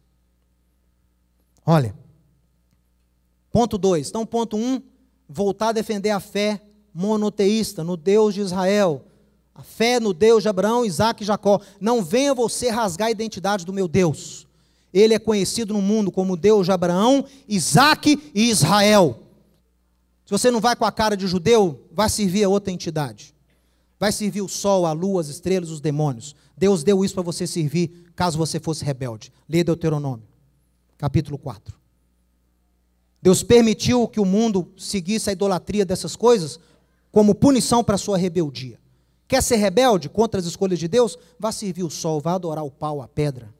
Olha, ponto 2. Então, ponto 1, voltar a defender a fé monoteísta, no Deus de Israel. A fé no Deus de Abraão, Isaac e Jacó. Não venha você rasgar a identidade do meu Deus. Ele é conhecido no mundo como Deus de Abraão, Isaac e Israel. Se você não vai com a cara de judeu, vai servir a outra entidade. Vai servir o sol, a lua, as estrelas, os demônios. Deus deu isso para você servir, caso você fosse rebelde. Lê Deuteronômio, capítulo 4. Deus permitiu que o mundo seguisse a idolatria dessas coisas como punição para a sua rebeldia. Quer ser rebelde contra as escolhas de Deus? Vá servir o sol, vá adorar o pau, a pedra.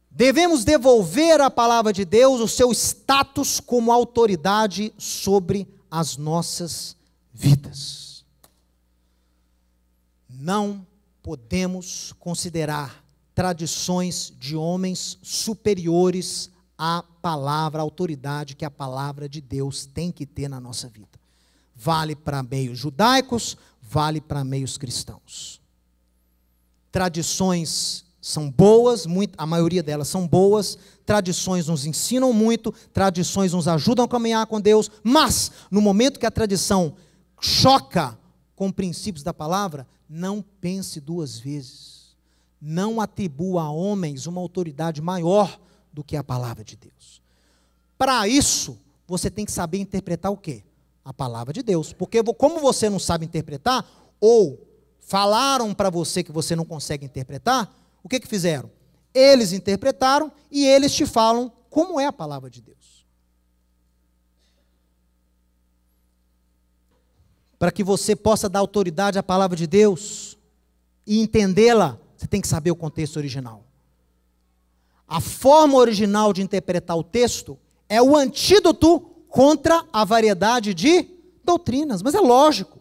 Devemos devolver à palavra de Deus o seu status como autoridade sobre as nossas vidas. Não podemos considerar tradições de homens superiores à palavra, à autoridade que a palavra de Deus tem que ter na nossa vida. Vale para meios judaicos, vale para meios cristãos. Tradições são boas, a maioria delas são boas, tradições nos ensinam muito, tradições nos ajudam a caminhar com Deus, mas no momento que a tradição choca com princípios da palavra, não pense duas vezes. Não atribua a homens uma autoridade maior do que a palavra de Deus. Para isso, você tem que saber interpretar o quê? A palavra de Deus. Porque como você não sabe interpretar, ou falaram para você que você não consegue interpretar, o que fizeram? Eles interpretaram e eles te falam como é a palavra de Deus. Para que você possa dar autoridade à palavra de Deus e entendê-la, você tem que saber o contexto original. A forma original de interpretar o texto é o antídoto contra a variedade de doutrinas. Mas é lógico,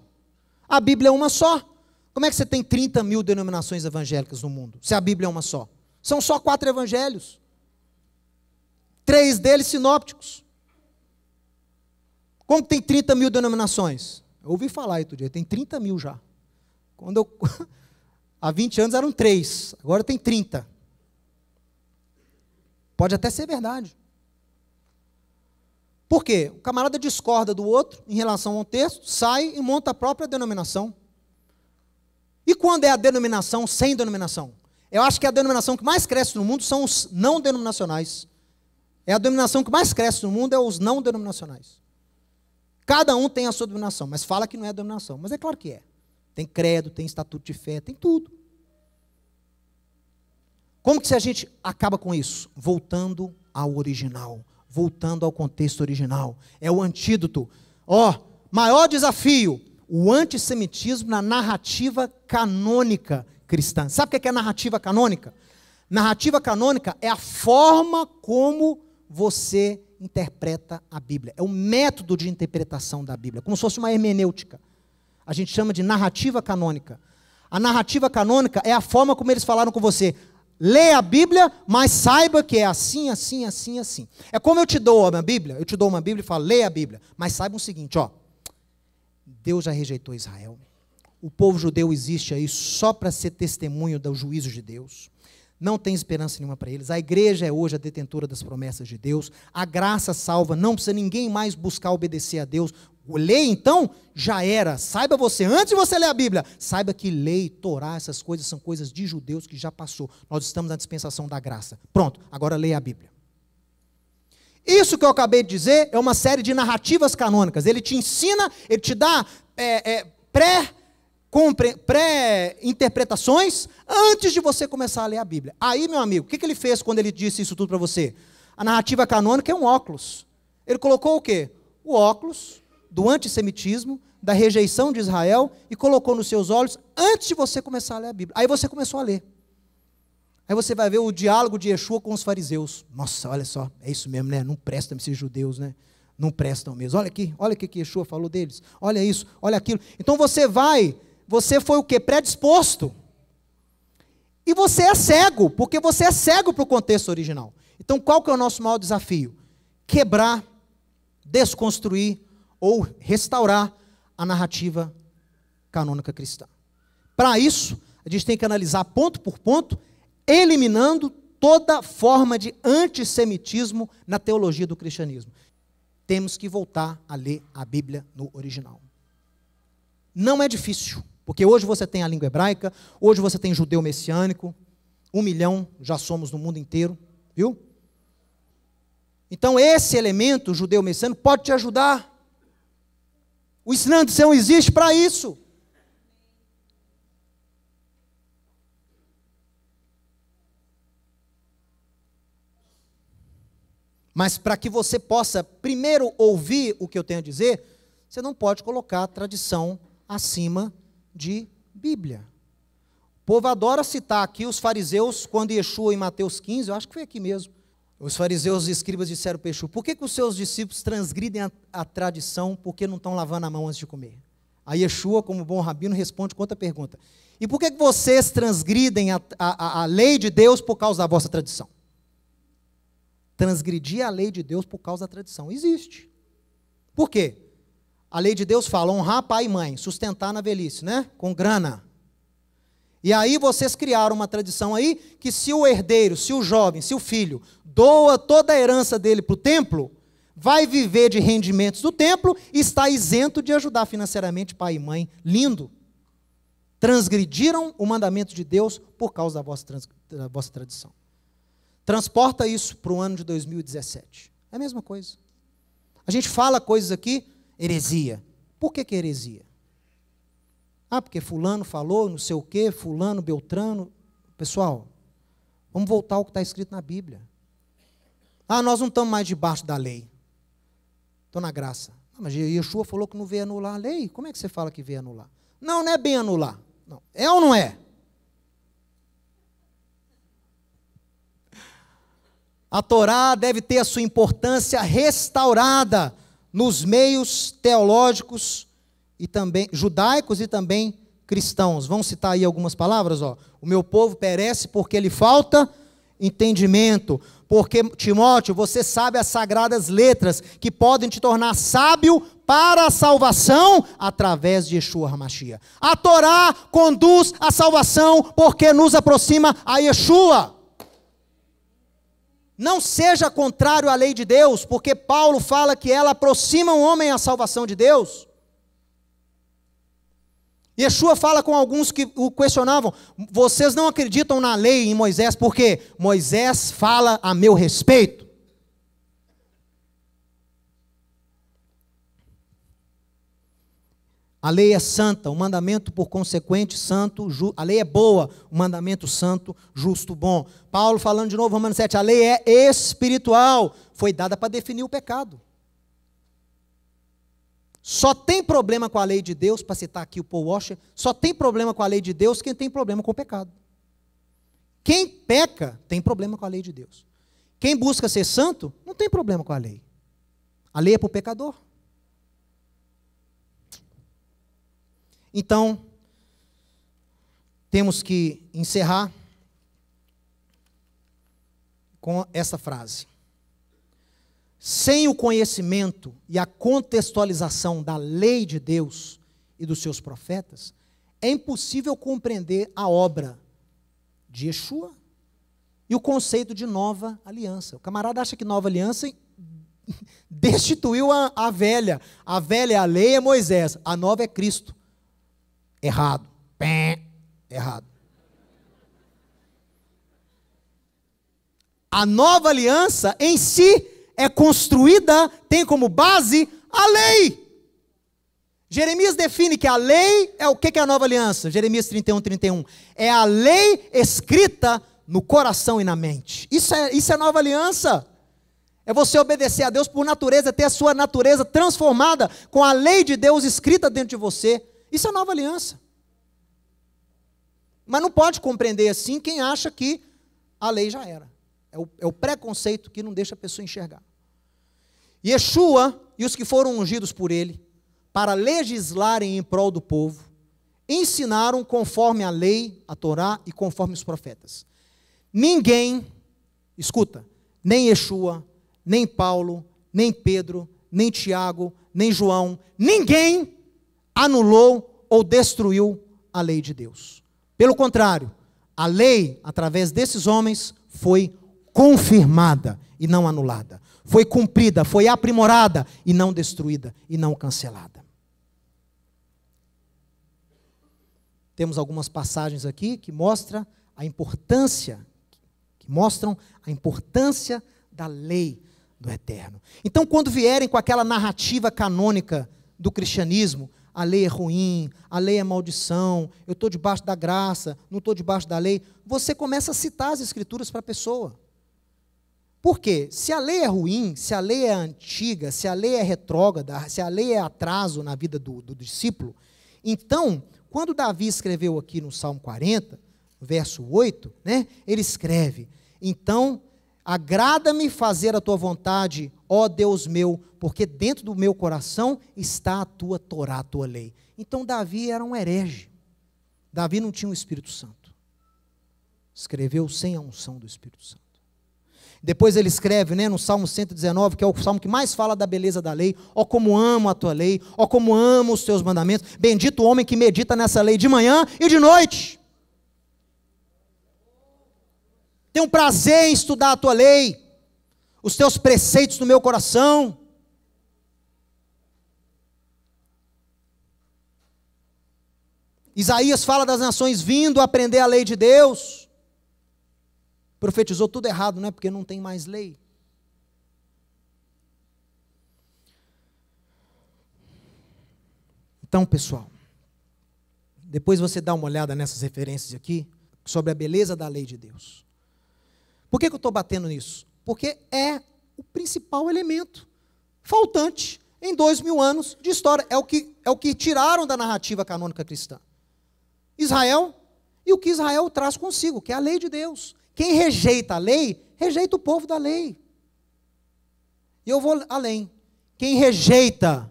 a Bíblia é uma só. Como é que você tem 30 mil denominações evangélicas no mundo, se a Bíblia é uma só? São só 4 evangelhos. 3 deles sinópticos. Como tem 30 mil denominações? Eu ouvi falar aí outro dia, tem 30 mil já. Há 20 anos eram 3, agora tem 30. Pode até ser verdade. Por quê? O camarada discorda do outro em relação ao texto, sai e monta a própria denominação. E quando é a denominação sem denominação? Eu acho que a denominação que mais cresce no mundo são os não denominacionais. A denominação que mais cresce no mundo é os não denominacionais. Cada um tem a sua denominação, mas fala que não é denominação. Mas é claro que é. Tem credo, tem estatuto de fé, tem tudo. Como que a gente acaba com isso? Voltando ao original, voltando ao contexto original. É o antídoto. Maior desafio, o antissemitismo na narrativa canônica cristã. Sabe o que é narrativa canônica? Narrativa canônica é a forma como você interpreta a Bíblia. É o método de interpretação da Bíblia, como se fosse uma hermenêutica. A gente chama de narrativa canônica. A narrativa canônica é a forma como eles falaram com você. Leia a Bíblia, mas saiba que é assim, assim, assim, assim. É como eu te dou uma Bíblia, e falo, leia a Bíblia, mas saiba o seguinte, Deus já rejeitou Israel. O povo judeu existe aí só para ser testemunho dos juízos de Deus. Não tem esperança nenhuma para eles. A igreja é hoje a detentora das promessas de Deus. A graça salva, não precisa ninguém mais buscar obedecer a Deus. Lei, então, já era. Saiba você, antes de você ler a Bíblia, saiba que lei, Torá, essas coisas são coisas de judeus que já passou. Nós estamos na dispensação da graça. Pronto, agora leia a Bíblia. Isso que eu acabei de dizer é uma série de narrativas canônicas. Ele te ensina, ele te dá pré-interpretações antes de você começar a ler a Bíblia. Aí, meu amigo, o que ele fez quando ele disse isso tudo para você? A narrativa canônica é um óculos. Ele colocou o quê? O óculos do antissemitismo, da rejeição de Israel, e colocou nos seus olhos antes de você começar a ler a Bíblia. Aí você começou a ler. Aí você vai ver o diálogo de Yeshua com os fariseus. Nossa, olha só, é isso mesmo, né? Não prestam esses judeus, né? Não prestam mesmo. Olha aqui, olha o que Yeshua falou deles. Olha isso, olha aquilo. Então você foi o quê? Predisposto. E você é cego, porque você é cego para o contexto original. Então qual que é o nosso maior desafio? Quebrar, desconstruir ou restaurar a narrativa canônica cristã. Para isso, a gente tem que analisar ponto por ponto, eliminando toda forma de antissemitismo na teologia do cristianismo. Temos que voltar a ler a Bíblia no original. Não é difícil, porque hoje você tem a língua hebraica, hoje você tem judeu messiânico, 1 milhão já somos no mundo inteiro, viu? Então esse elemento, judeu messiânico, pode te ajudar. O ensinando de Sião existe para isso. Mas para que você possa primeiro ouvir o que eu tenho a dizer, você não pode colocar a tradição acima de Bíblia. O povo adora citar aqui os fariseus, quando Yeshua em Mateus 15, eu acho que foi aqui mesmo, os fariseus e escribas disseram para Yeshua, por que os seus discípulos transgridem a tradição porque não estão lavando a mão antes de comer? Aí Yeshua, como bom rabino, responde com outra pergunta. E por que vocês transgridem a lei de Deus por causa da vossa tradição? Transgredir a lei de Deus por causa da tradição. Existe. Por quê? A lei de Deus fala honrar pai e mãe, sustentar na velhice, né? Com grana. E aí vocês criaram uma tradição aí que se o herdeiro, se o jovem, se o filho doa toda a herança dele para o templo, vai viver de rendimentos do templo e está isento de ajudar financeiramente pai e mãe. Lindo. Transgrediram o mandamento de Deus por causa da vossa tradição. Transporta isso para o ano de 2017. É a mesma coisa. A gente fala coisas aqui, heresia. Por que heresia? Ah, porque fulano falou, não sei o quê, fulano, beltrano. Pessoal, vamos voltar ao que está escrito na Bíblia. Ah, nós não estamos mais debaixo da lei. Estou na graça. Ah, mas Yeshua falou que não veio anular a lei. Como é que você fala que veio anular? Não, não é bem anular. Não. É ou não é? A Torá deve ter a sua importância restaurada nos meios teológicos e também judaicos e também cristãos. Vamos citar aí algumas palavras, ó. O meu povo perece porque lhe falta entendimento. Porque, Timóteo, você sabe as sagradas letras que podem te tornar sábio para a salvação através de Yeshua HaMashiach. A Torá conduz à salvação porque nos aproxima a Yeshua. Não seja contrário à lei de Deus, porque Paulo fala que ela aproxima o homem à salvação de Deus. Yeshua fala com alguns que o questionavam, vocês não acreditam na lei em Moisés, porque Moisés fala a meu respeito. A lei é santa, o mandamento por consequente santo, a lei é boa, o mandamento santo, justo, bom. Paulo falando de novo, Romanos 7, a lei é espiritual, foi dada para definir o pecado. Só tem problema com a lei de Deus, para citar aqui o Paul Washer, só tem problema com a lei de Deus quem tem problema com o pecado. Quem peca tem problema com a lei de Deus. Quem busca ser santo, não tem problema com a lei. A lei é para o pecador. Então, temos que encerrar com essa frase. Sem o conhecimento e a contextualização da lei de Deus e dos seus profetas, é impossível compreender a obra de Yeshua e o conceito de nova aliança. O camarada acha que nova aliança destituiu a velha. A velha é a lei, é Moisés. A nova é Cristo. Errado. Errado. A nova aliança em si é construída, tem como base a lei. Jeremias define que a lei é o que é a nova aliança? Jeremias 31. É a lei escrita no coração e na mente. Isso é nova aliança. É você obedecer a Deus por natureza, ter a sua natureza transformada com a lei de Deus escrita dentro de você. Isso é nova aliança. Mas não pode compreender assim quem acha que a lei já era. É o preconceito que não deixa a pessoa enxergar. Yeshua e os que foram ungidos por ele, para legislarem em prol do povo, ensinaram conforme a lei, a Torá e conforme os profetas. Ninguém, escuta, nem Yeshua, nem Paulo, nem Pedro, nem Tiago, nem João, ninguém anulou ou destruiu a lei de Deus. Pelo contrário, a lei, através desses homens, foi confirmada e não anulada. Foi cumprida, foi aprimorada e não destruída e não cancelada. Temos algumas passagens aqui que mostram a importância, da lei do Eterno. Então, quando vierem com aquela narrativa canônica do cristianismo, a lei é ruim, a lei é maldição, eu estou debaixo da graça, não estou debaixo da lei, você começa a citar as escrituras para a pessoa. Por quê? Se a lei é ruim, se a lei é antiga, se a lei é retrógrada, se a lei é atraso na vida do discípulo, então, quando Davi escreveu aqui no Salmo 40, verso 8, né, ele escreve: então, agrada-me fazer a tua vontade, ó Deus meu, porque dentro do meu coração está a tua Torá, a tua lei. Então Davi era um herege. Davi não tinha o Espírito Santo. Escreveu sem a unção do Espírito Santo. Depois ele escreve, né, no Salmo 119, que é o salmo que mais fala da beleza da lei: ó como amo a tua lei, ó como amo os teus mandamentos, bendito o homem que medita nessa lei de manhã e de noite. Tenho prazer em estudar a tua lei, os teus preceitos no meu coração. Isaías fala das nações vindo aprender a lei de Deus. Profetizou tudo errado, não é? Porque não tem mais lei. Então, pessoal, depois você dá uma olhada nessas referências aqui, sobre a beleza da lei de Deus. Por que eu estou batendo nisso? Porque é o principal elemento faltante em 2000 anos de história. É o que tiraram da narrativa canônica cristã. Israel, e o que Israel traz consigo, que é a lei de Deus. Quem rejeita a lei, rejeita o povo da lei. E eu vou além. Quem rejeita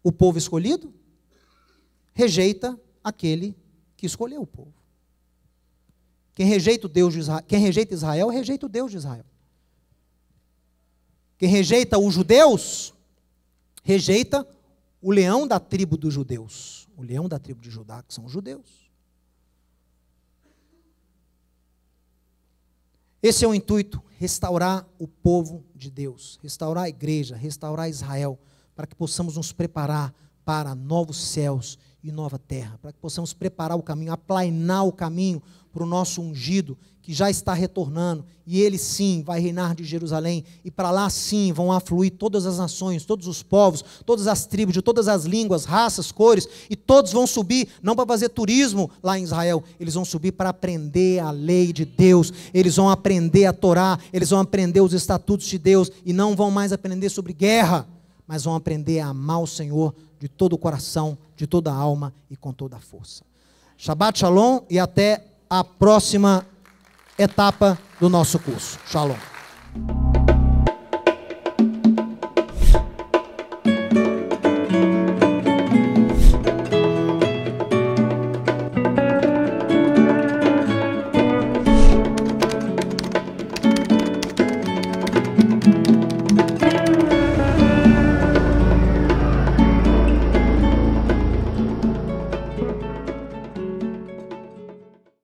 o povo escolhido, rejeita aquele que escolheu o povo. Quem rejeita o Deus de Israel, quem rejeita Israel, rejeita o Deus de Israel. Quem rejeita os judeus, rejeita o leão da tribo dos judeus. O leão da tribo de Judá, que são os judeus. Esse é o intuito, restaurar o povo de Deus, restaurar a igreja, restaurar Israel, para que possamos nos preparar para novos céus e nova terra, para que possamos preparar o caminho, aplainar o caminho para o nosso ungido, que já está retornando, e ele sim vai reinar de Jerusalém, e para lá sim vão afluir todas as nações, todos os povos, todas as tribos, de todas as línguas, raças, cores, e todos vão subir, não para fazer turismo lá em Israel, eles vão subir para aprender a lei de Deus, eles vão aprender a Torá, eles vão aprender os estatutos de Deus, e não vão mais aprender sobre guerra, mas vão aprender a amar o Senhor de todo o coração, de toda a alma e com toda a força. Shabbat Shalom e até a próxima etapa do nosso curso. Shalom.